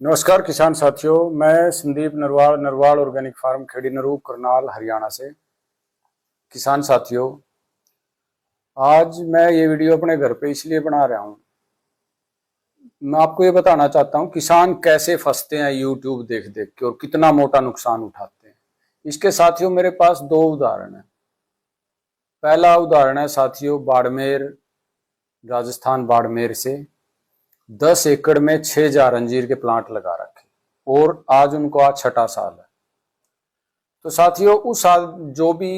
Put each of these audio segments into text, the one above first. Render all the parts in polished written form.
नमस्कार किसान साथियों, मैं संदीप नरवाल नरवाल ऑर्गेनिक फार्म खेड़ी नरू करनाल हरियाणा से। किसान साथियों, आज मैं ये वीडियो अपने घर पे इसलिए बना रहा हूँ। मैं आपको ये बताना चाहता हूँ किसान कैसे फंसते हैं यूट्यूब देख देख के और कितना मोटा नुकसान उठाते हैं। इसके साथियों मेरे पास दो उदाहरण है। पहला उदाहरण है साथियों बाड़मेर, राजस्थान बाड़मेर से 10 एकड़ में 6,000 अंजीर के प्लांट लगा रखे और आज उनको आज छठा साल है। तो साथियों उस साल जो भी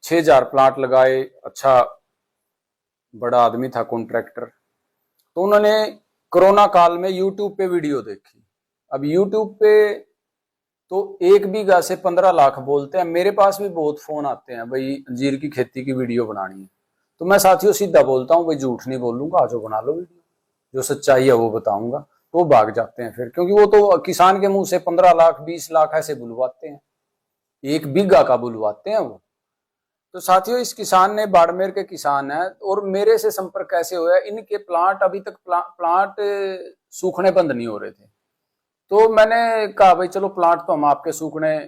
6,000 प्लांट लगाए, अच्छा बड़ा आदमी था कॉन्ट्रैक्टर, तो उन्होंने कोरोना काल में यूट्यूब पे वीडियो देखी। अब यूट्यूब पे तो 1 बीघा से 15 लाख बोलते हैं। मेरे पास भी बहुत फोन आते हैं, भाई अंजीर की खेती की वीडियो बनानी है। तो मैं साथियों सीधा बोलता हूँ, भाई झूठ नहीं बोलूंगा, आज बना लो वीडियो, जो सच्चाई है वो बताऊंगा। तो भाग जाते हैं फिर, क्योंकि वो तो किसान के मुंह से 15 लाख 20 लाख ऐसे बुलवाते हैं, 1 बीघा का बुलवाते हैं वो। तो साथियों इस किसान ने, बाड़मेर के किसान है, और मेरे से संपर्क कैसे हुआ, इनके प्लांट अभी तक प्लांट सूखने बंद नहीं हो रहे थे। तो मैंने कहा भाई चलो प्लांट तो हम आपके सूखने,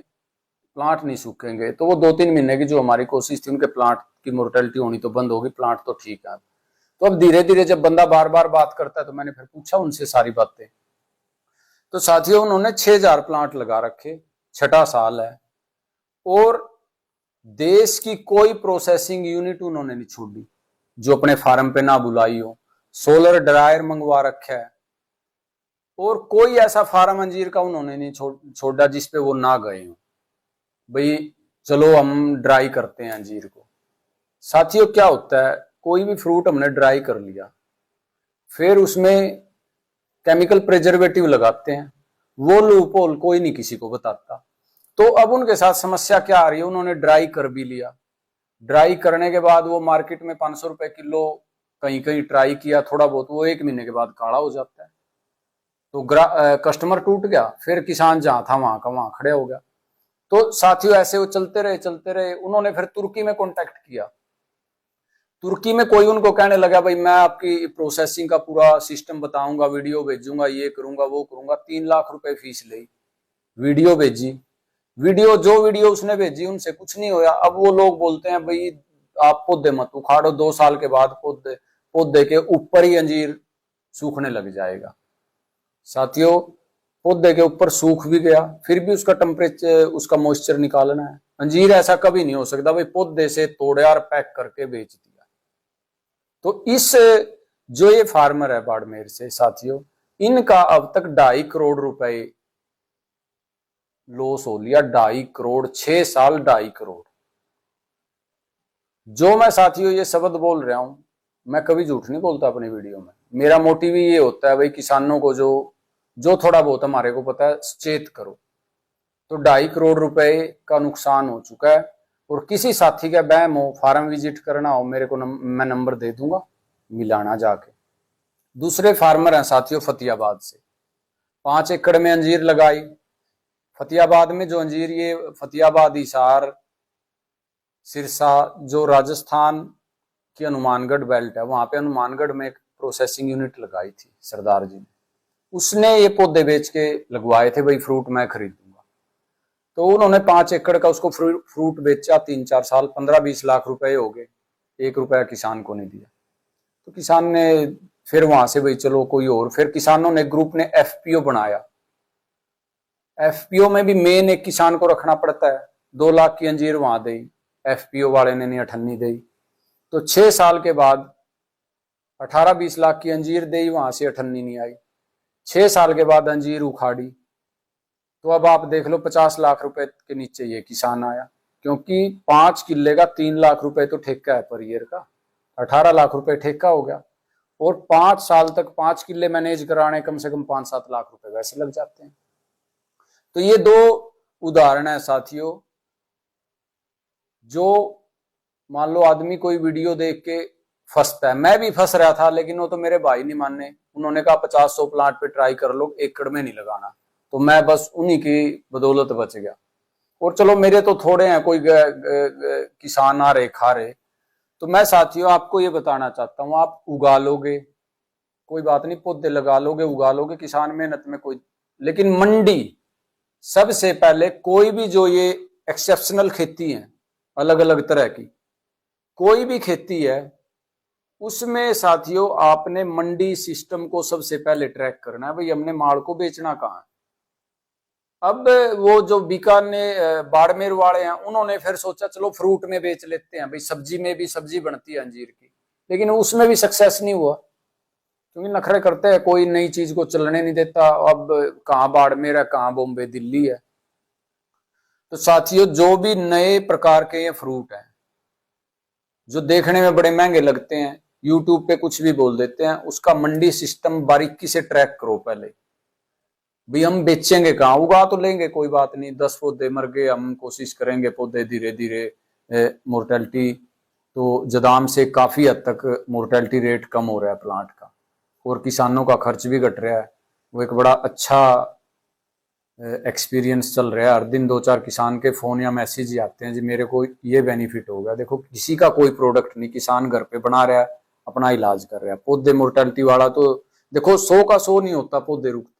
प्लांट नहीं सूखेंगे। तो वो 2-3 महीने की जो हमारी कोशिश थी, उनके प्लांट की मोर्टेलिटी होनी तो बंद होगी, प्लांट तो ठीक है। तो अब धीरे धीरे जब बंदा बार बार बात करता है तो मैंने फिर पूछा उनसे सारी बातें। तो साथियों उन्होंने 6,000 प्लांट लगा रखे, छठा साल है, और देश की कोई प्रोसेसिंग यूनिट उन्होंने नहीं छोड़ी जो अपने फार्म पे ना बुलाई हो। सोलर ड्रायर मंगवा रखा है, और कोई ऐसा फार्म अंजीर का उन्होंने नहीं छोड़ा जिसपे वो ना गए हो, भाई चलो हम ड्राई करते हैं अंजीर को। साथियों क्या होता है, कोई भी फ्रूट हमने ड्राई कर लिया, फिर उसमें केमिकल प्रिजर्वेटिव लगाते हैं, वो लूप होल कोई नहीं किसी को बताता। तो अब उनके साथ समस्या क्या आ रही है, उन्होंने ड्राई कर भी लिया, ड्राई करने के बाद वो मार्केट में 500 रुपए किलो कहीं कहीं ट्राई किया थोड़ा बहुत, वो 1 महीने के बाद काला हो जाता है। तो कस्टमर टूट गया, फिर किसान जहां था वहां का वहां खड़े हो गया। तो साथियों ऐसे वो चलते रहे। उन्होंने फिर तुर्की में कॉन्टेक्ट किया। तुर्की में कोई उनको कहने लगा भाई मैं आपकी प्रोसेसिंग का पूरा सिस्टम बताऊंगा, वीडियो भेजूंगा, ये करूंगा वो करूंगा। 3 लाख रुपए फीस ली, वीडियो भेजी, वीडियो उसने भेजी उनसे कुछ नहीं होया। अब वो लोग बोलते हैं भाई आप पौधे मत उखाड़ो, 2 साल के बाद पौधे के ऊपर ही अंजीर सूखने लग जाएगा। साथियों पौधे के ऊपर सूख भी गया, फिर भी उसका टेम्परेचर, उसका मॉइस्चर निकालना है। अंजीर ऐसा कभी नहीं हो सकता भाई पौधे से तोड़े और पैक करके बेच दिया। तो इस जो ये फार्मर है बाड़मेर से साथियों, इनका अब तक 2.5 करोड़ रुपए लॉस हो लिया। 2.5 करोड़, 6 साल 2.5 करोड़। जो मैं साथियों ये शब्द बोल रहा हूं, मैं कभी झूठ नहीं बोलता अपनी वीडियो में। मेरा मोटिव ही ये होता है भाई किसानों को जो थोड़ा बहुत हमारे को पता है सचेत करो। तो 2.5 करोड़ रुपए का नुकसान हो चुका है। और किसी साथी का बैम हो, फार्म विजिट करना हो, मेरे को मैं नंबर दे दूंगा, मिलाना जाके। दूसरे फार्मर हैं साथियों फतेहाबाद से, 5 एकड़ में अंजीर लगाई। फतेहाबाद में जो अंजीर, ये फतेहाबाद, हिसार, सिरसा, जो राजस्थान की हनुमानगढ़ बेल्ट है, वहां पे हनुमानगढ़ में एक प्रोसेसिंग यूनिट लगाई थी सरदार जी ने। उसने ये पौधे बेच के लगवाए थे, भाई फ्रूट मैं खरीदूंगा। तो उन्होंने 5 एकड़ का उसको फ्रूट बेचा, 3-4 साल, 15-20 लाख रुपए हो गए, 1 रुपया किसान को नहीं दिया। तो किसान ने फिर वहां से भाई चलो कोई और, फिर किसानों ने ग्रुप ने एफपीओ बनाया। एफपीओ में भी मेन एक किसान को रखना पड़ता है। 2 लाख की अंजीर वहां दी, एफपीओ वाले ने नहीं 98 दी। तो 6 साल के बाद 18-20 लाख की अंजीर दी, वहां से 98 नहीं आई। 6 साल के बाद अंजीर उखाड़ी, तो अब आप देख लो 50 लाख रुपए के नीचे ये किसान आया, क्योंकि 5 किले का 3 लाख रुपए तो ठेका है पर ईयर का, 18 लाख रुपए ठेका हो गया। और 5 साल तक 5 किले मैनेज कराने कम से कम 5-7 लाख रुपए वैसे लग जाते हैं। तो ये दो उदाहरण है साथियों। जो मान लो आदमी कोई वीडियो देख के फंसता है, मैं भी फंस रहा था, लेकिन वो तो मेरे भाई नहीं माने। उन्होंने कहा 50-100 प्लांट पे ट्राई कर लो, एकड़ में नहीं लगाना। तो मैं बस उन्हीं की बदौलत बच गया। और चलो मेरे तो थोड़े हैं, कोई किसान आ रहे खा रहे। तो मैं साथियों आपको ये बताना चाहता हूँ, आप उगा लोगे कोई बात नहीं, पौधे लगा लोगे, उगा लोगे, किसान मेहनत में कोई लेकिन मंडी सबसे पहले, कोई भी जो ये एक्सेप्शनल खेती है अलग अलग तरह की, कोई भी खेती है उसमें साथियों आपने मंडी सिस्टम को सबसे पहले ट्रैक करना है। भाई हमने माल को बेचना कहाँ है। अब वो जो बीकानेर बाड़मेर वाले हैं उन्होंने फिर सोचा चलो फ्रूट में बेच लेते हैं, भाई सब्जी में भी सब्जी बनती है अंजीर की, लेकिन उसमें भी सक्सेस नहीं हुआ क्योंकि नखरे करते हैं, कोई नई चीज को चलने नहीं देता। अब कहाँ बाड़मेर है, कहाँ बॉम्बे दिल्ली है। तो साथियों जो भी नए प्रकार के ये फ्रूट हैं जो देखने में बड़े महंगे लगते हैं, यूट्यूब पे कुछ भी बोल देते हैं, उसका मंडी सिस्टम बारीकी से ट्रैक करो पहले। भाई हम बेचेंगे कहाँ, उगा तो लेंगे कोई बात नहीं, 10 पौधे मर गए, हम कोशिश करेंगे पौधे धीरे धीरे मोर्टेलिटी, तो जदाम से काफी हद तक मोर्टेलिटी रेट कम हो रहा है प्लांट का, और किसानों का खर्च भी घट रहा है। वो एक बड़ा अच्छा एक्सपीरियंस चल रहा है। हर दिन 2-4 किसान के फोन या मैसेज आते हैं जी मेरे को ये बेनिफिट हो गया। देखो किसी का कोई प्रोडक्ट नहीं, किसान घर पे बना रहा है, अपना इलाज कर रहा है। पौधे मोर्टेलिटी वाला तो देखो 100 का 100 नहीं होता, पौधे रुकते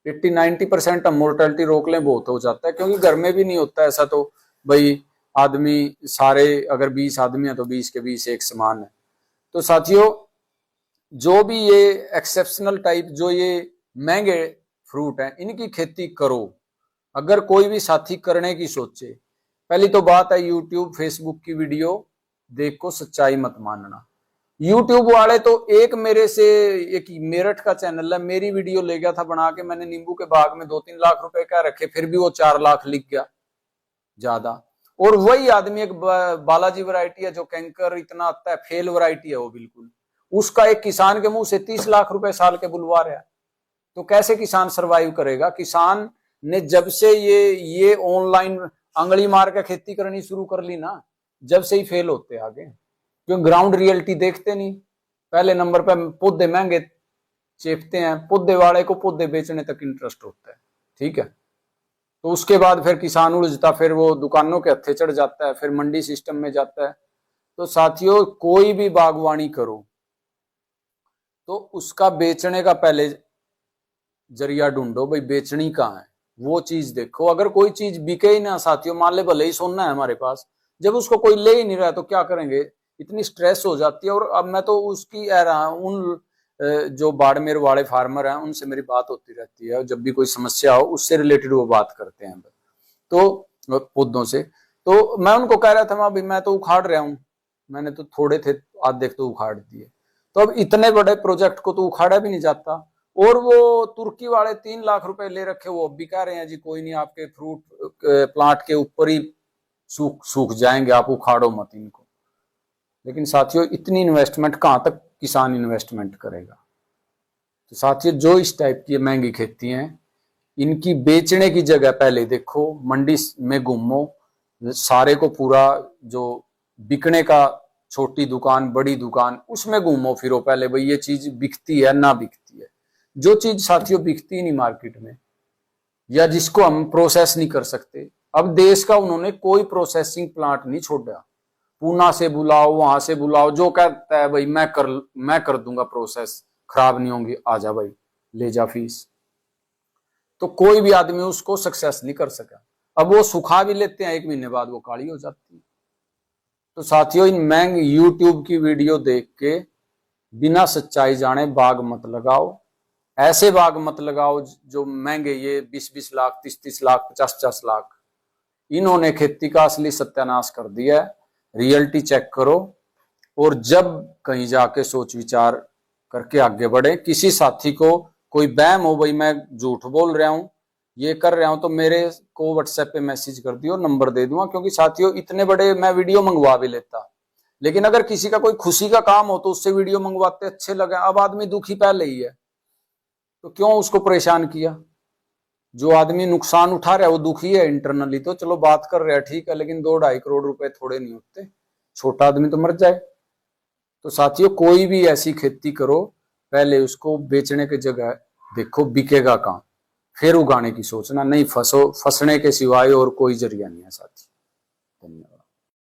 80-90% हम मोर्टेलिटी रोक लें बहुत हो जाता है, क्योंकि घर में भी नहीं होता ऐसा। तो भाई आदमी सारे अगर 20 आदमी है तो 20 के 20 एक समान है। तो साथियों जो भी ये एक्सेप्शनल टाइप जो ये महंगे फ्रूट हैं इनकी खेती करो। अगर कोई भी साथी करने की सोचे, पहली तो बात है यूट्यूब फेसबुक की वीडियो देख को सच्चाई मत मानना। यूट्यूब वाले तो एक मेरे से एक मेरठ का चैनल है, मेरी वीडियो ले गया था बना के, मैंने नींबू के बाग में 2-3 लाख रुपए का रखे, फिर भी वो 4 लाख लिख गया ज्यादा। और वही आदमी एक बालाजी वैरायटी है जो कैंकर इतना आता है, फेल वैरायटी है वो बिल्कुल, उसका एक किसान के मुंह से 30 लाख रुपए साल के बुलवा रहा है। तो कैसे किसान सरवाइव करेगा? किसान ने जब से ये ऑनलाइन अंगली मार के खेती करनी शुरू कर ली ना, जब से ही फेल होते आगे, क्योंकि ग्राउंड रियलिटी देखते नहीं। पहले नंबर पे पौधे महंगे चेपते हैं, पौधे वाले को पौधे बेचने तक इंटरेस्ट होता है, ठीक है। तो उसके बाद फिर किसान उलझता, फिर वो दुकानों के हत्थे चढ़ जाता है, फिर मंडी सिस्टम में जाता है। तो साथियों कोई भी बागवानी करो तो उसका बेचने का पहले जरिया ढूंढो, भाई बेचनी कहाँ है वो चीज देखो। अगर कोई चीज बिके ही ना साथियों, मान ले भले ही सोना है हमारे पास, जब उसको कोई ले ही नहीं रहा तो क्या करेंगे? इतनी स्ट्रेस हो जाती है। और अब मैं तो उसकी उन जो बाड़मेर वाले फार्मर हैं उनसे मेरी बात होती रहती है, जब भी कोई समस्या हो उससे रिलेटेड वो बात करते हैं तो पौधों से। तो मैं उनको कह रहा था मैं तो उखाड़ रहा हूँ, मैंने तो थोड़े थे आधे तो उखाड़ दिए। तो अब इतने बड़े प्रोजेक्ट को तो उखाड़ा भी नहीं जाता। और वो तुर्की वाले 3 लाख रुपए ले रखे, वो अब भी कह रहे हैं जी कोई नहीं, आपके फ्रूट प्लांट के ऊपर ही सूख जाएंगे, आप उखाड़ो मत इनको। लेकिन साथियों इतनी इन्वेस्टमेंट कहां तक किसान इन्वेस्टमेंट करेगा? तो साथियों जो इस टाइप की महंगी खेती हैं इनकी बेचने की जगह पहले देखो, मंडी में घूमो, सारे को पूरा जो बिकने का छोटी दुकान बड़ी दुकान उसमें घूमो फिरो पहले, भाई ये चीज बिकती है ना बिकती है। जो चीज साथियों बिकती नहीं मार्केट में या जिसको हम प्रोसेस नहीं कर सकते, अब देश का उन्होंने कोई प्रोसेसिंग प्लांट नहीं छोड़ा। पूना से बुलाओ, वहां से बुलाओ, जो कहता है भाई मैं कर दूंगा प्रोसेस, खराब नहीं होंगी, आजा भाई ले जा फीस। तो कोई भी आदमी उसको सक्सेस नहीं कर सका। अब वो सुखा भी लेते हैं, 1 महीने बाद वो काली हो जाती है। तो साथियों इन महंगी यूट्यूब की वीडियो देख के बिना सच्चाई जाने बाग मत लगाओ। ऐसे बाग मत लगाओ जो महंगे, ये 20-20 लाख 30-30 लाख 50-50 लाख, इन्होंने खेती का असली सत्यानाश कर दिया है। रियलिटी चेक करो और जब कहीं जाके सोच विचार करके आगे बढ़े। किसी साथी को कोई बहम हो भाई मैं झूठ बोल रहा हूं ये कर रहा हूं, तो मेरे को व्हाट्सएप पे मैसेज कर दियो, नंबर दे दूंगा। क्योंकि साथियों इतने बड़े मैं वीडियो मंगवा भी लेता, लेकिन अगर किसी का कोई खुशी का काम हो तो उससे वीडियो मंगवाते अच्छे लगे। अब आदमी दुखी पहले ही है तो क्यों उसको परेशान किया? जो आदमी नुकसान उठा रहा है वो दुखी है इंटरनली, तो चलो बात कर रहा है ठीक है, लेकिन 2-2.5 करोड़ रुपए थोड़े नहीं होते, छोटा आदमी तो मर जाए। तो साथियों कोई भी ऐसी खेती करो पहले उसको बेचने की जगह देखो बिकेगा कहाँ, फिर उगाने की सोचना। नहीं फंसने के सिवाय और कोई जरिया नहीं है साथी। धन्यवाद।